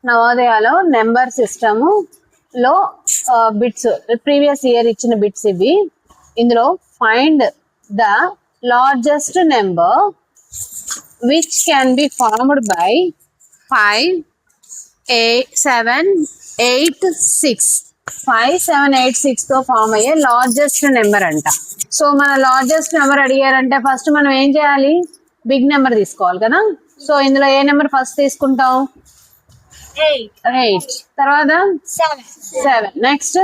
నవోదయాలో number system లో bits previous year ఇచ్చిన bits ఇవి. ఇందులో find the largest number which can be formed by 5, 7, 8, 6. 5, 7, 8, 6 తో ఫామ్ అయ్యే లార్జెస్ట్ నెంబర్ అంట. సో మన లార్జెస్ట్ నెంబర్ అడిగారంటే ఫస్ట్ మనం ఏం చేయాలి, బిగ్ నెంబర్ తీసుకోవాలి కదా. సో ఇందులో ఏ నెంబర్ ఫస్ట్ తీసుకుంటాం, 8. తర్వాత 7, నెక్స్ట్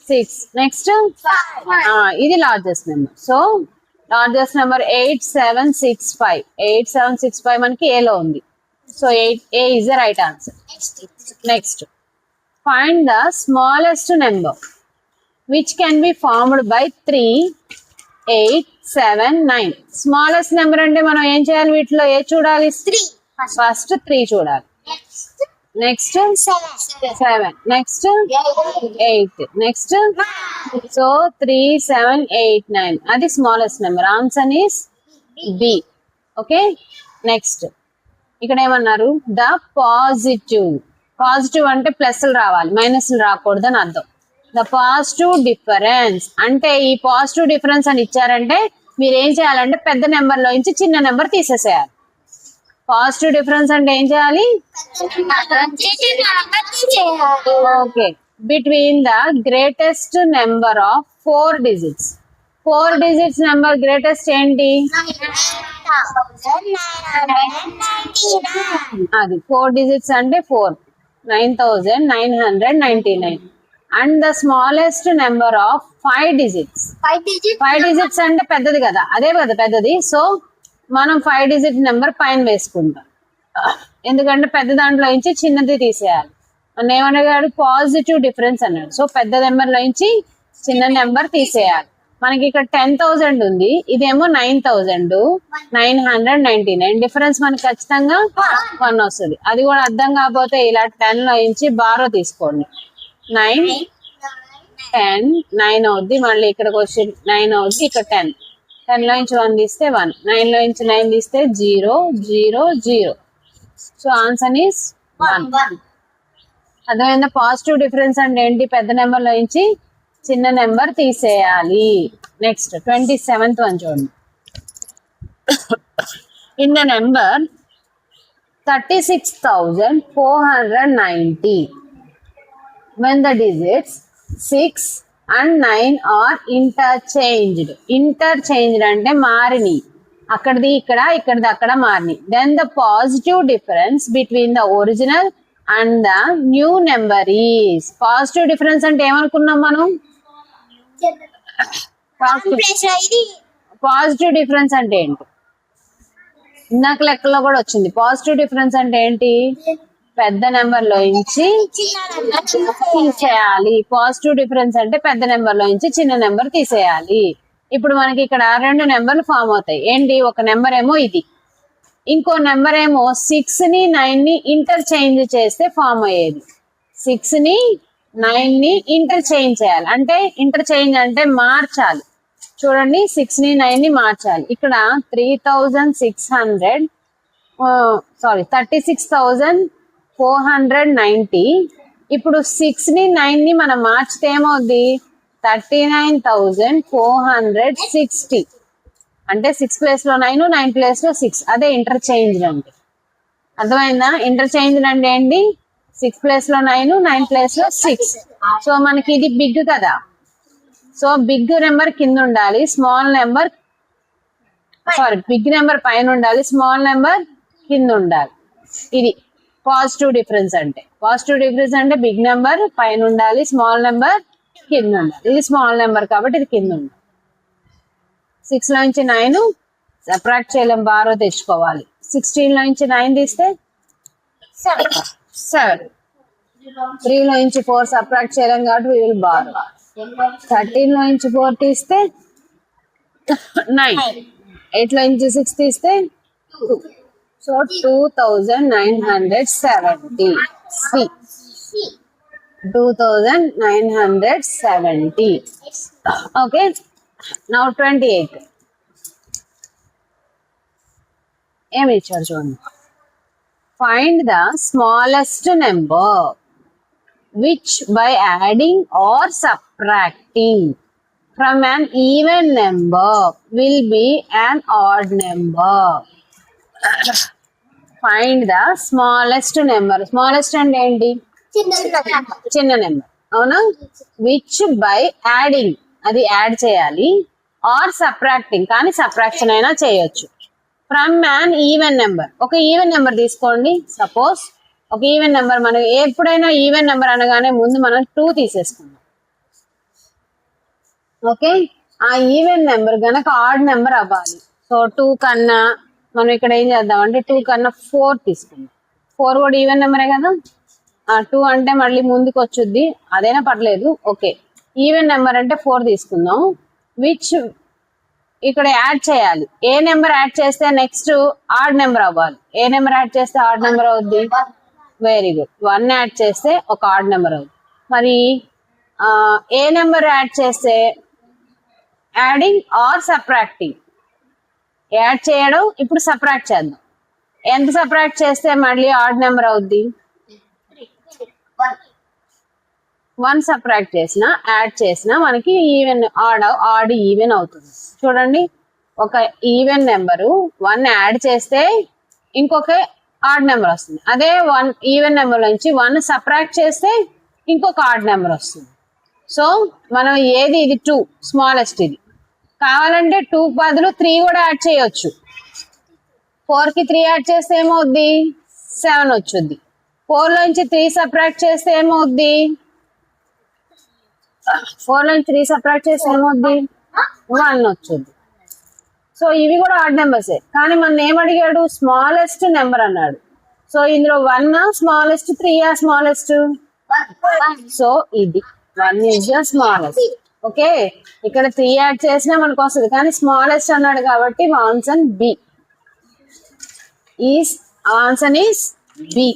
6, నెక్స్ట్ ఇది largest number. So largest number 8765. 8765 మనకి ఏలో ఉంది. So A is the right answer. Next, find the smallest number which can be formed by 3, 8, 7, 9. Smallest number అంటే మనం ఏం చేయాలి, వీటిలో ఏ చూడాలి, 3. ఫస్ట్ 3 చూడాలి. నెక్స్ట్ 7, నెక్స్ట్ 8, నెక్స్ట్ సో 3, 7, 8, 9 అది smallest number. Answer is B. Okay, next ఇక్కడ ఏమన్నారు, ద పాజిటివ్. పాజిటివ్ అంటే ప్లస్లు రావాలి, మైనస్లు రాకూడదు అని అర్థం. ద పాజిటివ్ డిఫరెన్స్ అంటే ఈ పాజిటివ్ డిఫరెన్స్ అని ఇచ్చారంటే మీరు ఏం చేయాలంటే పెద్ద నెంబర్ లో నుంచి చిన్న నెంబర్ తీసేసేయాలి. పాజిటివ్ డిఫరెన్స్ అంటే ఏం చేయాలి, okay, between the greatest number of 4 digits. 4 digits number greatest ఏంటి, అది 4 digits అంటే 4, 9999. And the smallest number of 5 digits. 5 digits అంటే పెద్దది కదా, అదే కదా పెద్దది. సో మనం 5 digit నెంబర్ పైన వేసుకుంటాం, ఎందుకంటే పెద్ద దాంట్లో నుంచి చిన్నది తీసేయాలి. మన ఏమనగాడు, పాజిటివ్ డిఫరెన్స్ అన్నాడు. సో పెద్ద నెంబర్ లో నుంచి చిన్న నెంబర్ తీసేయాలి. మనకి ఇక్కడ 10,000 ఉంది, ఇదేమో 9,999. డిఫరెన్స్ మనకి ఖచ్చితంగా 1 వస్తుంది. అది కూడా అర్థం కాకపోతే ఇలా 10 లో నుంచి బారో తీసుకోండి. 9, 10, 9 అవుద్ది. మళ్ళీ ఇక్కడికి వచ్చి 9 అవుద్ది, ఇక్కడ 10. 10 లో నుంచి 1 తీస్తే 1, 9 లో నుంచి 9 తీస్తే 0, 0, 0. So answer is 1. అర్థమైందా? పాజిటివ్ డిఫరెన్స్ అంటే ఏంటి, పెద్ద నెంబర్ లో నుంచి చిన్న నెంబర్ తీసేయాలి. నెక్స్ట్ 27th వన్ చూడండి. In the number 36,490 when the digits 6 and 9 are interchanged. Interchanged అంటే మారిని, అక్కడిది ఇక్కడ, ఇక్కడిది అక్కడ మారిని. Then the positive difference between the original and the new number is. Positive difference అంటే ఏమనుకున్నాం మనం, పాజిటివ్ డిఫరెన్స్ అంటే ఏంటి, ఇందాక లెక్కలో కూడా వచ్చింది. పాజిటివ్ డిఫరెన్స్ అంటే ఏంటి, పెద్ద నెంబర్ లో నుంచి తీసేయాలి. పాజిటివ్ డిఫరెన్స్ అంటే పెద్ద నెంబర్ లో నుంచి చిన్న నెంబర్ తీసేయాలి. ఇప్పుడు మనకి ఇక్కడ 2 నెంబర్లు ఫామ్ అవుతాయి. ఏంటి, ఒక నెంబర్ ఏమో ఇది, ఇంకో నెంబర్ ఏమో 6 ని 9 ని ఇంటర్చేంజ్ చేస్తే ఫామ్ అయ్యేది. 6 ని 9 ని ఇంటర్చేంజ్ చేయాలి, అంటే ఇంటర్చేంజ్ అంటే మార్చాలి. చూడండి, 6 ని 9 ని మార్చాలి. ఇక్కడ 36,490. ఇప్పుడు 6 ని 9 ని మనం మార్చితే ఏమవుద్ది, 39,460. అంటే 6 ప్లేస్ లో 9, 9 ప్లేస్ లో 6. అదే ఇంటర్చేంజ్ అంటే. అర్థమైందా? ఇంటర్చేంజ్ అంటే ఏంటి, 6 ప్లేస్ లో 9, 9 ప్లేస్ లో 6. సో మనకి ఇది బిగ్ కదా, సో బిగ్ నెంబర్ కింద ఉండాలి, స్మాల్ నెంబర్ బిగ్ నెంబర్ పైన ఉండాలి, స్మాల్ నెంబర్ కింద ఉండాలి. ఇది పాజిటివ్ డిఫరెన్స్ అంటే. పాజిటివ్ డిఫరెన్స్ అంటే బిగ్ నెంబర్ పైన ఉండాలి, స్మాల్ నెంబర్ కింద ఉండాలి. ఇది స్మాల్ నెంబర్ కాబట్టి ఇది కింద ఉండాలి. 6 లో నుంచి 9 సబ్ట్రాక్ట్ చేయలేం, బారో తెచ్చుకోవాలి. 16 లో నుంచి 9 తీస్తే 7. 3 లో నుంచి 4 సబ్ట్రాక్ట్ చేయలేం కాబట్టి we will borrow. 13 లో నుంచి 4 తీస్తే 9. 8 లో నుంచి 6 తీస్తే 2. సో 2,970. 2,970. Okay. Now 28. ఏమి ఇచ్చారు చూడండి. Find the smallest number which by adding or subtracting from an even number will be an odd number. Find the smallest number. Smallest and ఏంటి? చిన్న నెంబర్. అవునా? which by adding అది add చేయాలి are subtracting కానీ subtraction అయినా చేయొచ్చు from an even number. ఒక even number తీసుకోండి. సపోజ్ ఒక ఈవెన్ నెంబర్, మనం ఎప్పుడైనా ఈవెన్ నెంబర్ అనగానే ముందు మనం 2 తీసేసుకుందాం. ఓకే, ఆ ఈవెన్ నెంబర్ గనక ఆడ్ నెంబర్ అవ్వాలి. సో 2 కన్నా మనం ఇక్కడ ఏం చేద్దాం అంటే 2 కన్నా 4 తీసుకుందాం. 4 కూడా ఈవెన్ నెంబరే కదా. 2 అంటే మళ్ళీ ముందుకు వచ్చుద్ది, అదైనా పర్లేదు. ఓకే, ఈవెన్ నెంబర్ అంటే 4 తీసుకుందాం. విచ్ ఇక్కడ యాడ్ చేయాలి. ఏ నెంబర్ యాడ్ చేస్తే నెక్స్ట్ ఆడ్ నెంబర్ అవ్వాలి. ఏ నెంబర్ యాడ్ చేస్తే ఆడ్ నెంబర్ అవుద్ది? Very good. 1 యాడ్ చేస్తే ఒక ఆడ్ నెంబర్ అవుతుంది. మరి ఏ నెంబర్ యాడ్ చేస్తే యాడింగ్ ఆర్ సబ్ట్రాక్టింగ్? యాడ్ చేయడం, ఇప్పుడు సబ్ట్రాక్ట్ చేద్దాం. ఎంత సబ్ట్రాక్ట్ చేస్తే మళ్ళీ ఆడ్ నెంబర్ అవుద్ది? 1 సబ్ట్రాక్ట్ చేసిన యాడ్ చేసిన మనకి ఈవెన్ ఆడ్ ఈవెన్ అవుతుంది. చూడండి, ఒక ఈవెన్ నెంబరు 1 యాడ్ చేస్తే ఇంకొక ఆడ్ నెంబర్ వస్తుంది. అదే 1 ఈవెన్ నెంబర్ నుంచి 1 సబ్ట్రాక్ట్ చేస్తే ఇంకొక ఆడ్ నెంబర్ వస్తుంది. సో మనం ఏది, ఇది 2 స్మాలెస్ట్. ఇది కావాలంటే 2 బదులు 3 కూడా యాడ్ చేయొచ్చు. 4కి 3 యాడ్ చేస్తే ఏమవుద్ది? 7 వచ్చుద్ది. 4 నుంచి 3 సబ్ట్రాక్ట్ చేస్తే ఏమవుద్ది? 4 నుంచి 3 సబ్ట్రాక్ట్ చేస్తే ఏమవుద్ది? 1 వచ్చుద్ది. సో ఇవి కూడా ఆడ్ నెంబర్సే, కానీ మన ఏం అడిగాడు? స్మాలెస్ట్ నెంబర్ అన్నాడు. సో ఇందులో 1 స్మాలెస్ట్, 3 స్మాలెస్ట్. సో ఇది 1 is the smallest. ఓకే, ఇక్కడ 3 యాడ్ చేసినా మనకు వస్తుంది, కానీ స్మాలెస్ట్ అన్నాడు కాబట్టి answer B. Answer is B.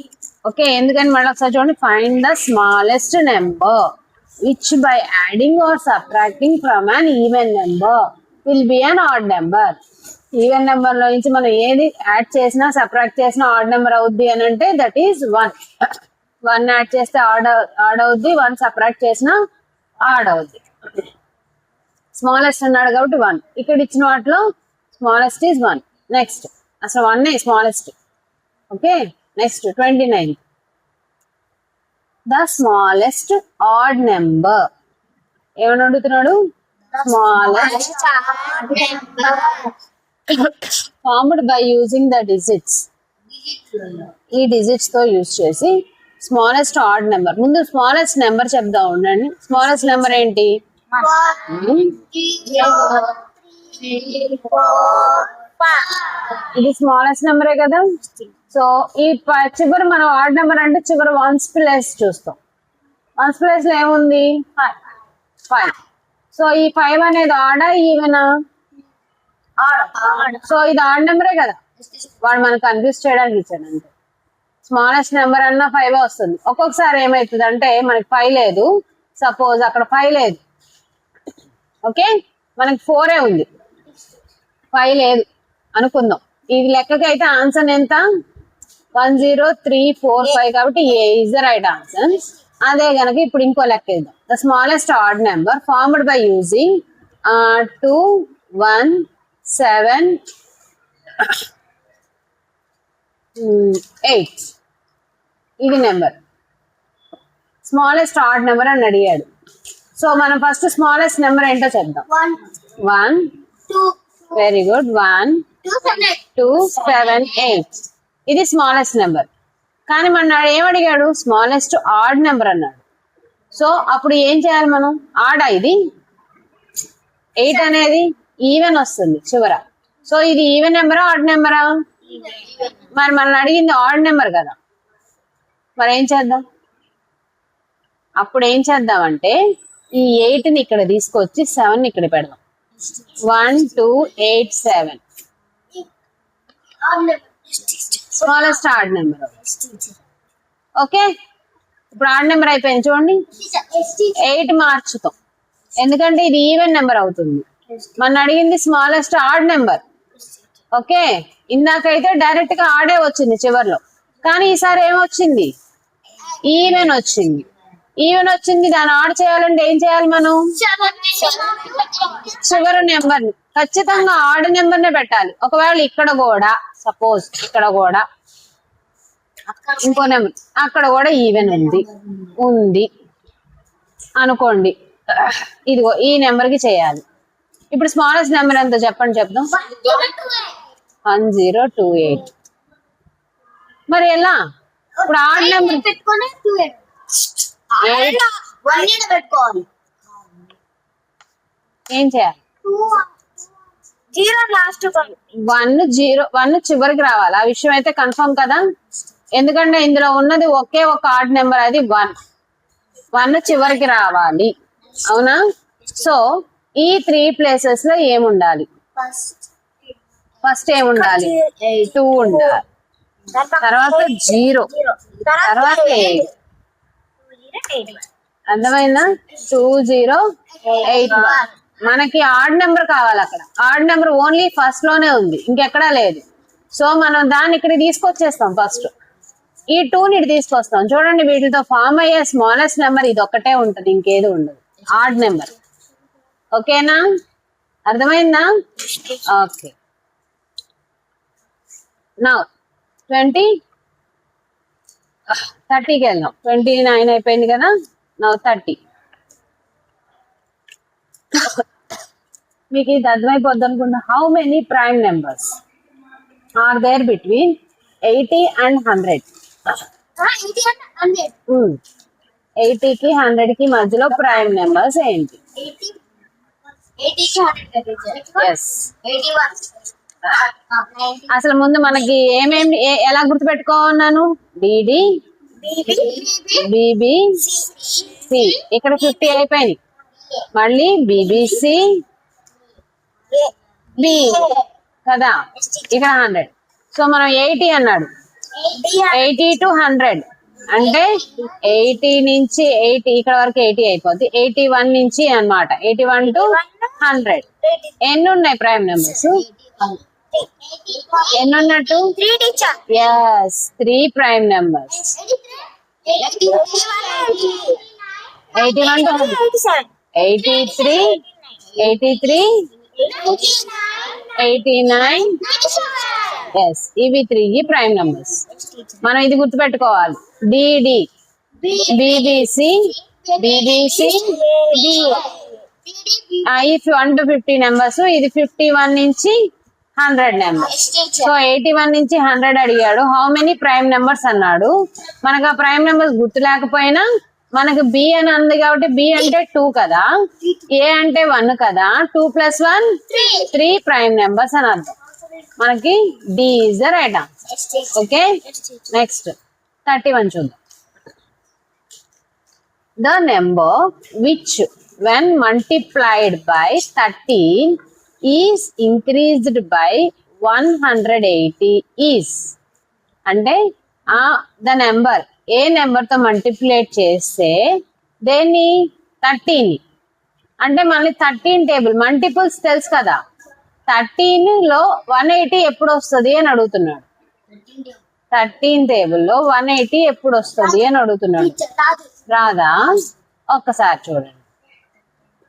Okay, ఎందుకని మళ్ళీ ఒకసారి చూడండి. Find the smallest number which by adding or subtracting from an even number will be an odd number. Even number లో నుంచి మనం ఏది యాడ్ చేసినా సబ్ట్రాక్ట్ చేసినా ఆడ్ నెంబర్ అవుద్ది అని అంటే దట్ ఈస్ 1. 1 యాడ్ చేస్తే ఆడ్ అవుద్ది, 1 సబ్ట్రాక్ట్ చేసినా ఆడ్ అవుద్ది. స్మాలెస్ట్ అన్నాడు కాబట్టి 1. ఇక్కడ ఇచ్చిన వాటిలో స్మాలెస్ట్ ఈజ్ 1. నెక్స్ట్ అసలు 1 smallest. Okay, next 29. The smallest odd number. ఏమని అడుగుతున్నాడు? Smallest formed by using the digits. ఈ డిజిట్స్ తో యూజ్ చేసి స్మాలెస్ట్ ఆడ్ నెంబర్. ముందు స్మాలెస్ట్ నెంబర్ చెప్దాం ఉండండి. స్మాలెస్ట్ నెంబర్ ఏంటి? ఇది స్మాలెస్ట్ నెంబరే కదా. సో ఈ చివరి మనం ఆడ్ నెంబర్ అంటే చివరి 1's ప్లేస్ చూస్తాం. 1's ప్లేస్ లో ఏముంది? 5. సో ఈ 5 అనేది ఆడా ఈవెనా? సో ఇది ఆడ్ నెంబరే కదా. వాడు మనకు కన్ఫ్యూజ్ చేయడానికి ఇచ్చాడు. అంటే స్మాలెస్ట్ నెంబర్ అన్నా 5 వస్తుంది. ఒక్కొక్కసారి ఏమవుతుంది అంటే మనకి 5 లేదు, సపోజ్ అక్కడ 5 లేదు. ఓకే, మనకి 4 ఉంది, 5 లేదు అనుకుందాం. ఇది లెక్కకి అయితే ఆన్సర్ ఎంత? 1 0 3 4 5 కాబట్టి A is the right answer. అదే గనక ఇప్పుడు ఇంకో లెక్క ఇద్దాం. The smallest odd number formed by using 2 1 7 8. ఇది నెంబర్ స్మాలెస్ట్ ఆడ్ నెంబర్ అని అడిగాడు. సో మనం ఫస్ట్ స్మాలెస్ట్ నెంబర్ ఏంటో చెప్దాం. 1 2 వెరీ గుడ్. 1 2 7 8. ఇది స్మాలెస్ట్ నెంబర్. కానీ మన ఏమడిగాడు? స్మాలెస్ట్ ఆడ్ నెంబర్ అన్నాడు. సో అప్పుడు ఏం చేయాలి మనం? ఆడా ఇది 8 అనేది ఈవెన్ వస్తుంది చివర. సో ఇది ఈవెన్ నెంబరా ఆడ్ నెంబరా? మరి మనల్ని అడిగింది ఆడ్ నెంబర్ కదా. మరి ఏం చేద్దాం? అప్పుడు ఏం చేద్దామంటే ఈ 8ని ఇక్కడ తీసుకొచ్చి 7ని ఇక్కడ పెడదాం. 1 2 8 7 స్మాలెస్ట్ ఆడ్ నెంబర్. ఓకే, ఇప్పుడు ఆడ్ నెంబర్ అయిపోయింది చూడండి. 8 మార్చుతాం, ఎందుకంటే ఇది ఈవెన్ నెంబర్ అవుతుంది. మన అడిగింది స్మాలెస్ట్ ఆడ్ నెంబర్. ఓకే, ఇందాకైతే డైరెక్ట్ గా ఆడే వచ్చింది చివర్లో, కానీ ఈసారి ఏమొచ్చింది? ఈవెన్ వచ్చింది. ఈవెన్ వచ్చింది, దాన్ని ఆడ్ చేయాలంటే ఏం చేయాలి మనం? చివరి నెంబర్ ఖచ్చితంగా ఆడ్ నెంబర్ నే పెట్టాలి. ఒకవేళ ఇక్కడ కూడా సపోజ్ ఇక్కడ కూడా ఇంకో నెంబర్ అక్కడ కూడా ఈవెన్ ఉంది అనుకోండి, ఇదిగో ఈ నెంబర్ కి చేయాలి. ఇప్పుడు స్మాలెస్ట్ నెంబర్ ఎంతో చెప్పండి, చెప్దాం. 1028. మరి ఎలా? ఇప్పుడు ఆడ్ నెంబర్ ఏం చేయాలి? 1 చివరికి రావాలి. ఆ విషయం అయితే కన్ఫర్మ్ కదా, ఎందుకంటే ఇందులో ఉన్నది ఒకే ఒక ఆడ్ నెంబర్, అది 1 చివరికి రావాలి, అవునా? సో ఈ 3 ప్లేసెస్ లో ఏముండాలి? ఫస్ట్ ఏముండాలి? 2 ఉండాలి, తర్వాత 0, తర్వాత 8. అర్థమైందా? 2081. మనకి ఆడ్ నెంబర్ కావాలి. అక్కడ ఆడ్ నెంబర్ ఓన్లీ ఫస్ట్ లోనే ఉంది, ఇంకెక్కడా లేదు. సో మనం దాన్ని ఇక్కడ తీసుకొచ్చేస్తాం. ఫస్ట్ ఈ 2ని ఇటు తీసుకొస్తాం. చూడండి, వీటితో ఫామ్ అయ్యే స్మాలెస్ట్ నెంబర్ ఇది ఒక్కటే ఉంటది, ఇంకేది ఉండదు, ఆడ్ నెంబర్. ఓకేనా? అర్థమైందా? ఓకే. నౌ 30కి వెళ్దాం. 29 అయిపోయింది కదా, నౌ 30. మీకు ఇది అర్థమైపోద్ది అనుకుంటా. How many prime numbers are there between 80 and 100? 80కి 100కి మధ్యలో ప్రైమ్ నెంబర్స్ ఏంటి? అసలు ముందు మనకి ఏమేమి ఎలా గుర్తుపెట్టుకోన్నాను? DD, BBC. ఇక్కడ 50 అయిపోయింది. మళ్ళీ బిబిసి బి కదా, ఇక్కడ 100. సో మనం 80 అన్నాడు. 80 to 100 అంటే 80 నుంచి 80 ఇక్కడ వరకు 80 అయిపోద్ది. 81 నుంచి అన్నమాట, 81 to 100. ఎన్ని ఉన్నాయి ప్రైమ్ నెంబర్స్? ఎన్ని ఉన్నట్టు? 3 ప్రైమ్ నెంబర్స్. 81 to 100. 83, 89. ఎస్, ఇవి 3 ప్రైమ్ నెంబర్స్. మనం ఇది గుర్తుపెట్టుకోవాలి. డిడి, బిబిసి, బిబిసి, ఈ 1 to 50 నెంబర్స్. ఇది 51 నుంచి 100 నెంబర్స్. సో 81 నుంచి 100 అడిగాడు. హౌ మెనీ ప్రైమ్ నెంబర్స్ అన్నాడు. మనకు ఆ ప్రైమ్ నెంబర్స్ గుర్తు లేకపోయినా మనకు బి అని అంది కాబట్టి, బి అంటే 2 కదా, ఏ అంటే 1 కదా, 2 + 1 3 ప్రైమ్ నెంబర్స్ అని అర్థం. మనకి D is the right answer. Okay, next 31 చూద్దాం. The number which when multiplied by 13 is increased by 180 is. అంటే ద నెంబర్, ఏ నెంబర్ తో మల్టిప్లేట్ చేస్తే దేన్ని? 13. అంటే మళ్ళీ 13 టేబుల్ మల్టిపుల్స్ తెలుసు కదా. 13 లో 180 ఎప్పుడు వస్తుంది అని అడుగుతున్నాడు. 13 టేబుల్లో 180 ఎప్పుడు వస్తుంది అని అడుగుతున్నాడు. రాదా? ఒక్కసారి చూడండి.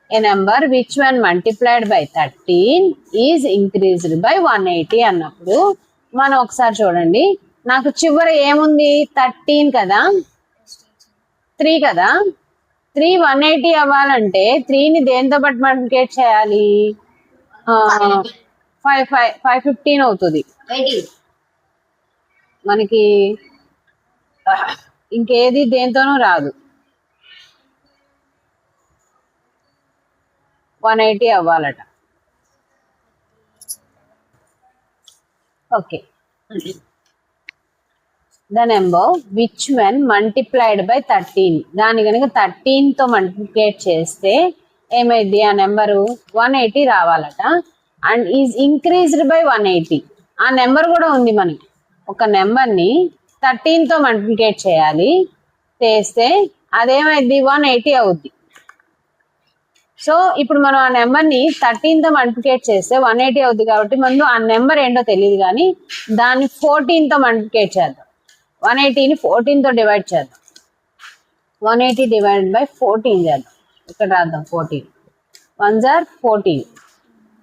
A number which one multiplied by 13 is increased by 180 అన్నప్పుడు మనం ఒకసారి చూడండి. నాకు చివర ఏముంది? 13 కదా, 3 కదా. 3 180 అవ్వాలంటే 3ని దేంతో పాటు మల్టిప్లికేట్ చేయాలి? 515 అవుతుంది మనకి. ఇంకేది దేంతోనూ రాదు. 180 అవ్వాలట. Okay, the number which when multiplied by 13, దాన్ని కనుక 13 తో మల్టిప్లికేట్ చేస్తే ఏమైంది? ఆ నెంబరు 180 రావాలట. And is increased by 180. ఆ నెంబర్ కూడా ఉంది మనకి. ఒక నెంబర్ని 13 తో మల్టిప్లికేట్ చేయాలి, చేస్తే అదేమైంది? 180 అవుద్ది. సో ఇప్పుడు మనం ఆ నెంబర్ ని 13 తో మల్టిప్లికేట్ చేస్తే 180 అవుతుంది కాబట్టి మనం ఆ నెంబర్ ఏంటో తెలియదు కానీ దాన్ని 14 తో మల్టిప్లికేట్ చేద్దాం. 180ని 14 తో డివైడ్ చేద్దాం. 180 డివైడెడ్ బై 14 చేద్దాం. ఇక్కడ రాద్దాం 14. 1s are 14.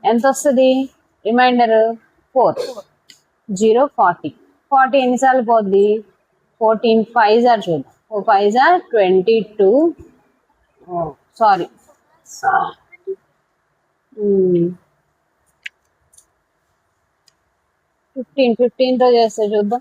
ఎంత వస్తుంది? రిమైండర్ 4. 0 40. 40 ఎన్నిసార్లు పోద్ది? 14 5s are చూద్దాం. 4 5s are 22. సారీ 15 తో చేస్తే చూద్దాం.